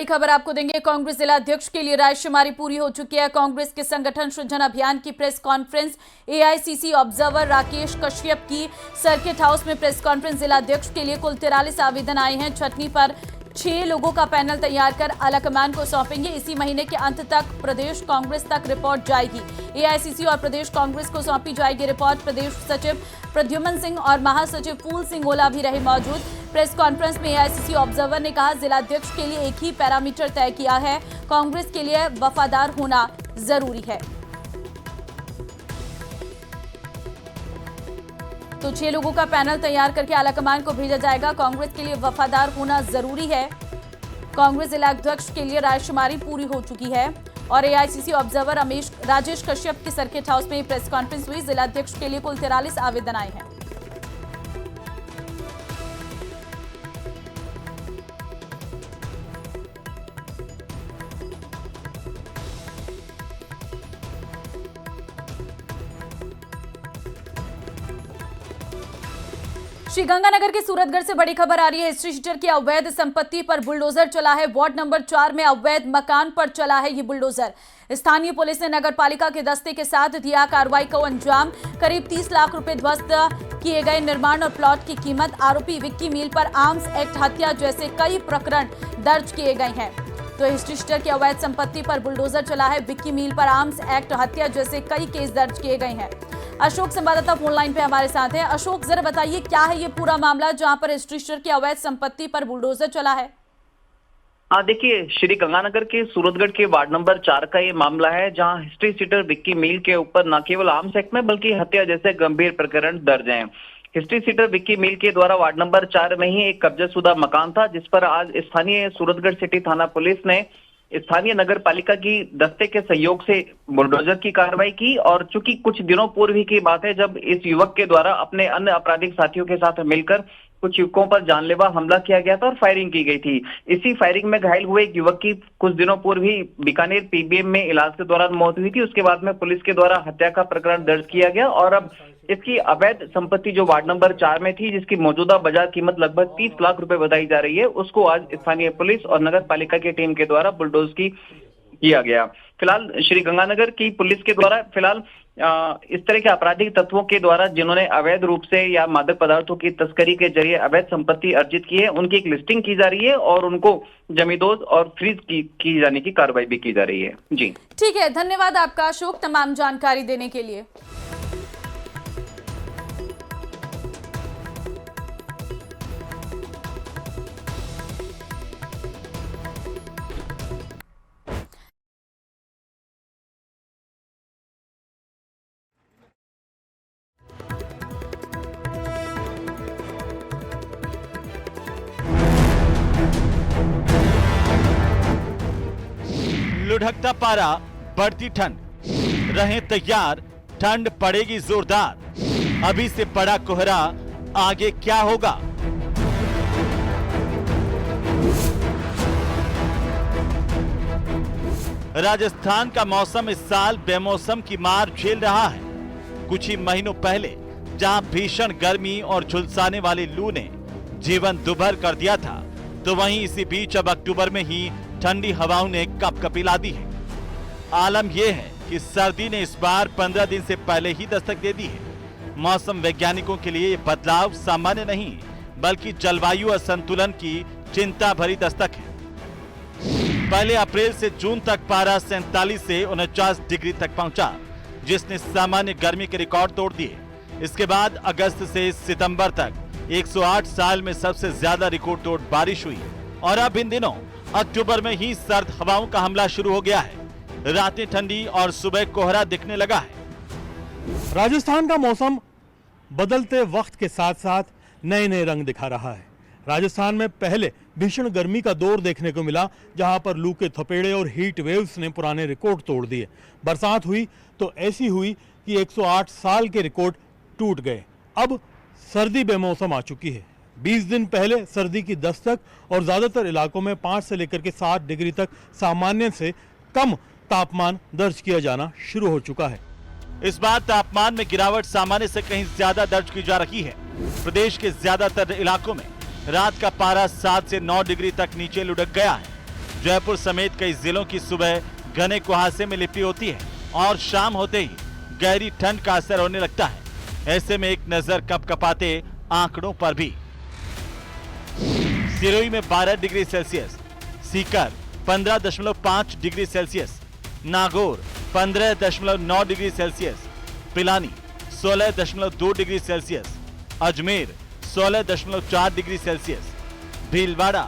बड़ी खबर आपको देंगे। कांग्रेस जिला अध्यक्ष के लिए रायशुमारी पूरी हो चुकी है। कांग्रेस के संगठन सृजन अभियान की press conference, AICC observer Rakesh Kashyap की सर्किट हाउस में प्रेस कॉन्फ्रेंस। जिला अध्यक्ष के लिए कुल 43 आवेदन आए हैं। छटनी पर 6 लोगों का पैनल तैयार कर आलाकमान को सौंपेंगे। इसी महीने के अंत तक प्रदेश कांग्रेस तक रिपोर्ट जाएगी। एआईसीसी और प्रदेश कांग्रेस को सौंपी जाएगी रिपोर्ट। प्रदेश सचिव प्रद्युमन सिंह और महासचिव फूल सिंह ओला भी रहे मौजूद। प्रेस कॉन्फ्रेंस में एआईसीसी ऑब्जर्वर ने कहा, जिला अध्यक्ष के लिए एक ही पैरामीटर तय किया है, कांग्रेस के लिए वफादार होना जरूरी है। तो 6 लोगों का पैनल तैयार करके आलाकमान को भेजा जाएगा। कांग्रेस के लिए वफादार होना जरूरी है। कांग्रेस जिला अध्यक्ष के लिए रायशुमारी पूरी हो चुकी है और एआईसीसी ऑब्जर्वर राजेश कश्यप की सर्किट हाउस में प्रेस कॉन्फ्रेंस हुई। जिला अध्यक्ष के लिए कुल 43 आवेदन आए हैं। श्रीगंगानगर के सूरतगढ़ से बड़ी खबर आ रही है। हिस्ट्री शीटर की अवैध संपत्ति पर बुलडोजर चला है। वार्ड नंबर 4 में अवैध मकान पर चला है ये बुलडोजर। स्थानीय पुलिस ने नगर पालिका के दस्ते के साथ दिया कार्रवाई को अंजाम। करीब 30 लाख रुपए ध्वस्त किए गए। निर्माण और प्लॉट की कीमत। आरोपी विक्की मील पर आर्म्स एक्ट, हत्या जैसे कई प्रकरण दर्ज किए गए हैं। तो हिस्ट्री शीटर की अवैध संपत्ति पर बुलडोजर चला है। विक्की मील पर आर्म्स एक्ट, हत्या जैसे कई केस दर्ज किए गए हैं। अशोक संवाददाता फोन लाइन पे हमारे साथ हैं। अशोक, जरा बताइए क्या है ये पूरा मामला जहां पर हिस्ट्री शीटर की अवैध संपत्ति पर बुलडोजर चला है? देखिए, श्री गंगानगर के सूरतगढ़ के वार्ड नंबर 4 का ये मामला है, जहां हिस्ट्री शीटर विक्की मील के ऊपर न केवल आर्म्स एक्ट में बल्कि हत्या जैसे गंभीर प्रकरण दर्ज हैं। हिस्ट्री शीटर विक्की मील के द्वारा वार्ड नंबर 4 में ही एक कब्जाशुदा मकान था, जिस पर आज स्थानीय सूरतगढ़ सिटी थाना पुलिस ने स्थानीय नगर पालिका की दस्ते के सहयोग से बुलडोजर की कार्रवाई की। और चूंकि कुछ दिनों पूर्व ही की बात है जब इस युवक के द्वारा अपने अन्य आपराधिक साथियों के साथ मिलकर कुछ युवकों पर जानलेवा हमला किया गया था और फायरिंग की गई थी। इसी फायरिंग में घायल हुए एक युवक की कुछ दिनों पूर्व ही बीकानेर पीबीएम में इलाज के दौरान मौत हुई थी। उसके बाद में पुलिस के द्वारा हत्या का प्रकरण दर्ज किया गया और अब इसकी अवैध संपत्ति जो वार्ड नंबर 4 में थी, जिसकी मौजूदा बाजार कीमत लगभग 30 लाख रुपए बताई जा रही है, उसको आज स्थानीय पुलिस और नगर पालिका की टीम के द्वारा बुलडोज किया गया। फिलहाल श्री गंगानगर की पुलिस के द्वारा फिलहाल इस तरह के आपराधिक तत्वों के द्वारा जिन्होंने अवैध रूप से या मादक पदार्थों की तस्करी के जरिए अवैध संपत्ति अर्जित की है, उनकी एक लिस्टिंग की जा रही है और उनको जमींदोज और फ्रीज की जाने की कार्रवाई भी की जा रही है। जी ठीक है, धन्यवाद आपका अशोक तमाम जानकारी देने के लिए। लुढ़कता पारा, बढ़ती ठंड, रहें तैयार, ठंड पड़ेगी जोरदार। अभी से पड़ा कोहरा, आगे क्या होगा? राजस्थान का मौसम इस साल बेमौसम की मार झेल रहा है। कुछ ही महीनों पहले जहां भीषण गर्मी और झुलसाने वाली लू ने जीवन दुभर कर दिया था, तो वहीं इसी बीच अब अक्टूबर में ही ठंडी हवाओं ने कपकपी ला दी है। आलम यह है कि सर्दी ने इस बार 15 दिन से पहले ही दस्तक दे दी है। मौसम वैज्ञानिकों के लिए ये बदलाव सामान्य नहीं, बल्कि जलवायु असंतुलन की चिंता भरी दस्तक है। पहले अप्रैल से जून तक पारा 47 से 49 डिग्री तक पहुंचा, जिसने सामान्य गर्मी के रिकॉर्ड तोड़ दिए। इसके बाद अगस्त से सितंबर तक 108 साल में सबसे ज्यादा रिकॉर्ड तोड़ बारिश हुई और अब इन दिनों अक्टूबर में ही सर्द हवाओं का हमला शुरू हो गया है। रातें ठंडी और सुबह कोहरा दिखने लगा है। राजस्थान का मौसम बदलते वक्त के साथ साथ नए नए रंग दिखा रहा है। राजस्थान में पहले भीषण गर्मी का दौर देखने को मिला, जहां पर लू के थपेड़े और हीट वेव्स ने पुराने रिकॉर्ड तोड़ दिए। बरसात हुई तो ऐसी हुई कि 108 साल के रिकॉर्ड टूट गए। अब सर्दी बेमौसम आ चुकी है। 20 दिन पहले सर्दी की दस्तक और ज्यादातर इलाकों में 5 से लेकर के 7 डिग्री तक सामान्य से कम तापमान दर्ज किया जाना शुरू हो चुका है। इस बार तापमान में गिरावट सामान्य से कहीं ज्यादा दर्ज की जा रही है। प्रदेश के ज्यादातर इलाकों में रात का पारा 7 से 9 डिग्री तक नीचे लुढ़क गया है, जयपुर समेत कई जिलों की सुबह घने कुहासे में लिपटी होती है और शाम होते ही गहरी ठंड का असर होने लगता है। ऐसे में एक नजर कपकपाते आंकड़ों पर भी। सिरोही में 12 degree Celsius, Sikar 15.5 degree Celsius, Nagaur 15.9 degree Celsius, Pilani 16.2 degree Celsius, Ajmer 16.4 degree Celsius, Bhilwara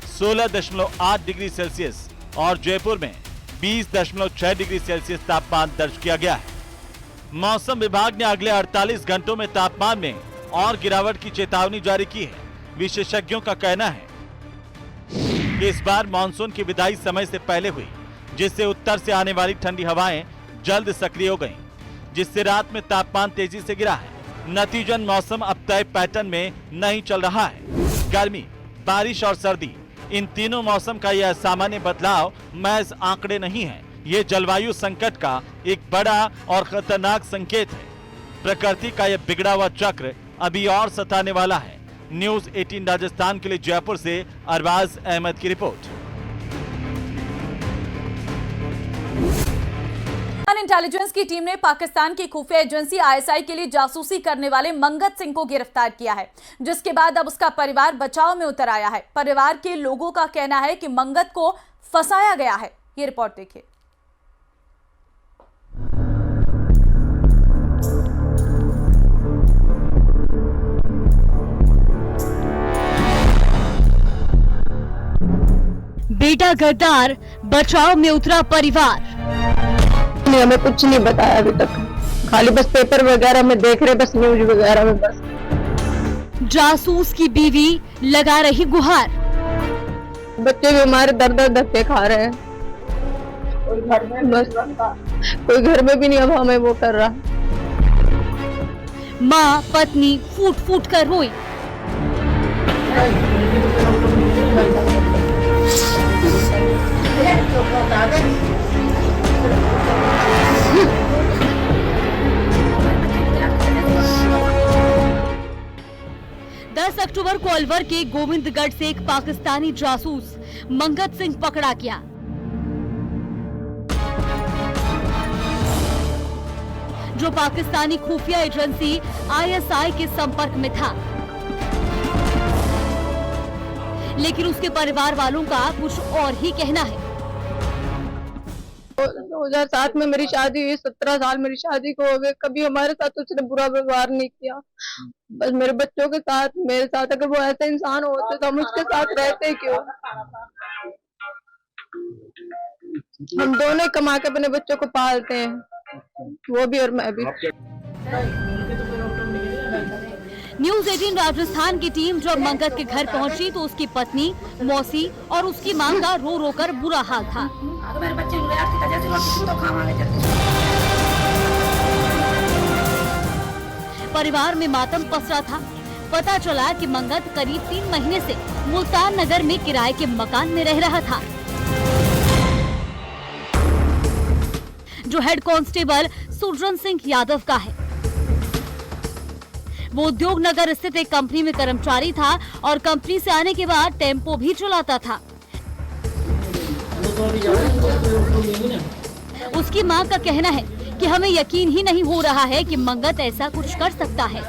16.8 degree Celsius और जयपुर में 20.6 डिग्री सेल्सियस तापमान दर्ज किया गया है। मौसम विभाग ने अगले 48 घंटों में तापमान में और गिरावट की चेतावनी जारी की है। विशेषज्ञों का कहना है कि इस बार मानसून की विदाई समय से पहले हुई, जिससे उत्तर से आने वाली ठंडी हवाएं जल्द सक्रिय हो गईं, जिससे रात में तापमान तेजी से गिरा है। नतीजन मौसम अब तय पैटर्न में नहीं चल रहा है। गर्मी, बारिश और सर्दी, इन तीनों मौसम का यह सामान्य बदलाव महज आंकड़े नहीं है, ये जलवायु संकट का एक बड़ा और खतरनाक संकेत है। प्रकृति का यह बिगड़ा हुआ चक्र अभी और सताने वाला है। न्यूज़ 18 राजस्थान के लिए जयपुर से अरबाज अहमद की रिपोर्ट। इंटेलिजेंस की टीम ने पाकिस्तान की खुफिया एजेंसी आईएसआई के लिए जासूसी करने वाले मंगत सिंह को गिरफ्तार किया है, जिसके बाद अब उसका परिवार बचाव में उतर आया है। परिवार के लोगों का कहना है कि मंगत को फंसाया गया है। ये रिपोर्ट देखिए। बेटा गद्दार, बचाव में उतरा परिवार। हमें कुछ नहीं बताया अभी तक, खाली बस पेपर वगैरह में देख रहे, बस न्यूज वगैरह में बस। जासूस की बीवी लगा रही गुहार। बच्चे भी हमारे दर दर धक्के खा रहे हैं, बस कोई घर में भी नहीं अब हमें वो कर रहा। माँ पत्नी फूट फूट कर रोई। अक्टूबर को अलवर के गोविंदगढ़ से एक पाकिस्तानी जासूस मंगत सिंह पकड़ा गया। जो पाकिस्तानी खुफिया एजेंसी आईएसआई के संपर्क में था, लेकिन उसके परिवार वालों का कुछ और ही कहना है। 2007 में मेरी शादी हुई, 17 साल मेरी शादी को हो गए, कभी हमारे साथ उसने बुरा व्यवहार नहीं किया। बस मेरे बच्चों के साथ, मेरे साथ, अगर वो ऐसे इंसान होते तो हम उसके साथ रहते क्यों? हम दोनों कमा के अपने बच्चों को पालते हैं, वो भी और मैं भी। न्यूज़ 18 राजस्थान की टीम जब मंगत के घर पहुंची तो उसकी पत्नी, मौसी और उसकी मां का रो रो कर बुरा हाल था। परिवार में मातम पसरा था। पता चला कि मंगत करीब 3 महीने से मुल्तान नगर में किराए के मकान में रह रहा था। जो हेड कांस्टेबल सुरजन सिंह यादव का है। वो उद्योग नगर स्थित एक कंपनी में कर्मचारी था और कंपनी से आने के बाद टेम्पो भी चलाता था। उसकी मां का कहना है कि हमें यकीन ही नहीं हो रहा है कि मंगत ऐसा कुछ कर सकता है।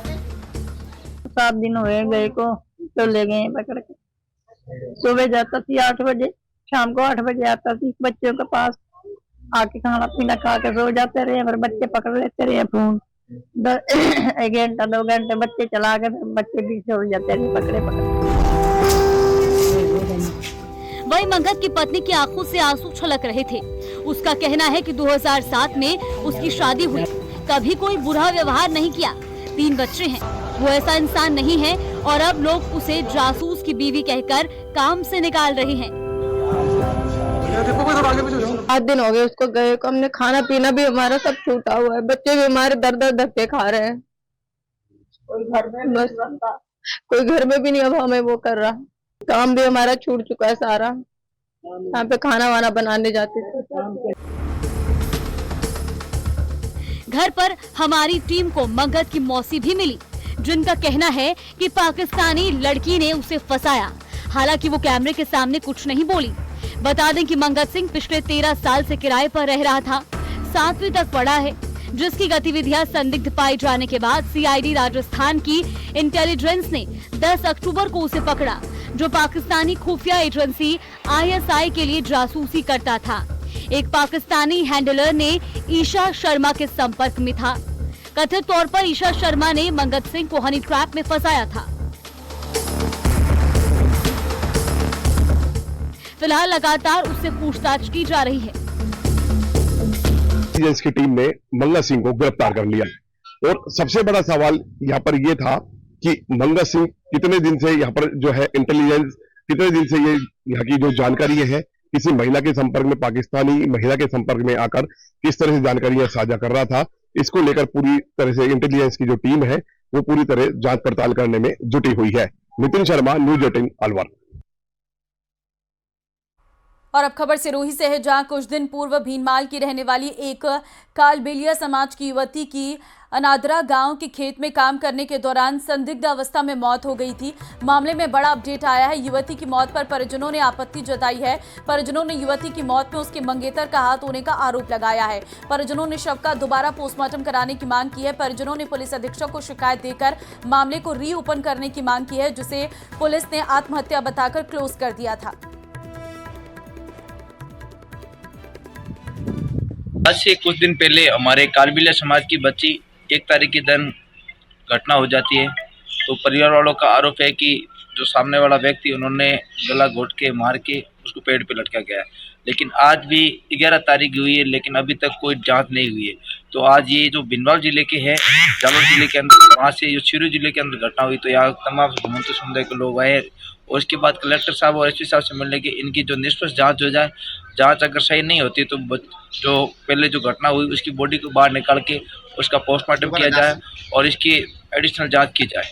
7 दिन हुए गए को, तो ले गए पकड़ के। सुबह जाता थी 8 बजे, शाम को 8 बजे आता थी बच्चों के पास। आके खाना पीना खा के सो जाते रहे, फिर बच्चे पकड़ लेते रहे फोन। 1 घंटा 2 घंटे बच्चे चला के, बच्चे भी सो जाते रहे पकड़े पकड़े। वही मंगत की पत्नी की आंखों से आंसू छलक रहे थे। उसका कहना है कि 2007 में उसकी शादी हुई, कभी कोई बुरा व्यवहार नहीं किया। 3 बच्चे हैं, वो ऐसा इंसान नहीं है और अब लोग उसे जासूस की बीवी कहकर काम से निकाल रहे हैं। 8 दिन हो गए उसको गए को, हमने खाना पीना भी हमारा सब छूटा हुआ है, बच्चे भी हमारे दर दर धक्के खा रहे हैं। कोई घर में भी नहीं अब हमें वो कर रहा। काम भी हमारा छूट चुका है सारा। यहाँ पे खाना वाना बनाने जाते थे। घर पर हमारी टीम को मंगत की मौसी भी मिली, जिनका कहना है कि पाकिस्तानी लड़की ने उसे फंसाया। हालांकि वो कैमरे के सामने कुछ नहीं बोली। बता दें कि मंगत सिंह पिछले 13 साल से किराए पर रह रहा था। 7वीं तक पढ़ा है, जिसकी गतिविधियां संदिग्ध पाए जाने के बाद सीआईडी राजस्थान की इंटेलिजेंस ने 10 अक्टूबर को उसे पकड़ा, जो पाकिस्तानी खुफिया एजेंसी आईएसआई के लिए जासूसी करता था। एक पाकिस्तानी हैंडलर ने ईशा शर्मा के संपर्क में था। कथित तौर पर ईशा शर्मा ने मंगत सिंह को हनी ट्रैप में फंसाया था। फिलहाल लगातार उससे पूछताछ की जा रही है। इंटेलिजेंस की टीम ने मंगत सिंह को गिरफ्तार कर लिया और सबसे बड़ा सवाल यहाँ पर यह था कि मंगत सिंह कितने दिन से यहाँ पर जो है इंटेलिजेंस कितने दिन से ये यहाँ की जो जानकारी है किसी महिला के संपर्क में, पाकिस्तानी महिला के संपर्क में आकर किस तरह से जानकारियां साझा कर रहा था। इसको लेकर पूरी तरह से इंटेलिजेंस की जो टीम है वो पूरी तरह जांच पड़ताल करने में जुटी हुई है। नितिन शर्मा, न्यूज 18 अलवर। और अब खबर सिरोही से है, जहां कुछ दिन पूर्व भीनमाल की रहने वाली एक कालबेलिया समाज की युवती की अनादरा गांव के खेत में काम करने के दौरान संदिग्ध अवस्था में मौत हो गई थी। मामले में बड़ा अपडेट आया है। युवती की मौत पर परिजनों ने आपत्ति जताई है। परिजनों ने युवती की मौत में उसके मंगेतर का हाथ होने का आरोप लगाया है। परिजनों ने शव का दोबारा पोस्टमार्टम कराने की मांग की है। परिजनों ने पुलिस अधीक्षक को शिकायत देकर मामले को रीओपन करने की मांग की है, जिसे पुलिस ने आत्महत्या बताकर क्लोज कर दिया था। आज से कुछ दिन पहले हमारे कालबेलिया समाज की बच्ची 1 तारीख के दिन घटना हो जाती है। तो परिवार वालों का आरोप है कि जो सामने वाला व्यक्ति उन्होंने गला घोट के मार के उसको पेड़ पे लटका गया है। लेकिन आज भी 11 तारीख हुई है, लेकिन अभी तक कोई जांच नहीं हुई है। तो आज ये जो भीनमाल जिले के है, जालौर जिले के अंदर, वहाँ से जो सिरोही जिले के अंदर घटना हुई, तो यहाँ तमाम हिंदू समुदाय के लोग आए और उसके बाद कलेक्टर साहब और एसपी साहब से मिलने के इनकी जो निष्पक्ष जांच हो जाए। जांच अगर सही नहीं होती तो जो पहले जो घटना हुई उसकी बॉडी को बाहर निकाल के उसका पोस्टमार्टम किया जाए और इसकी एडिशनल जांच की जाए।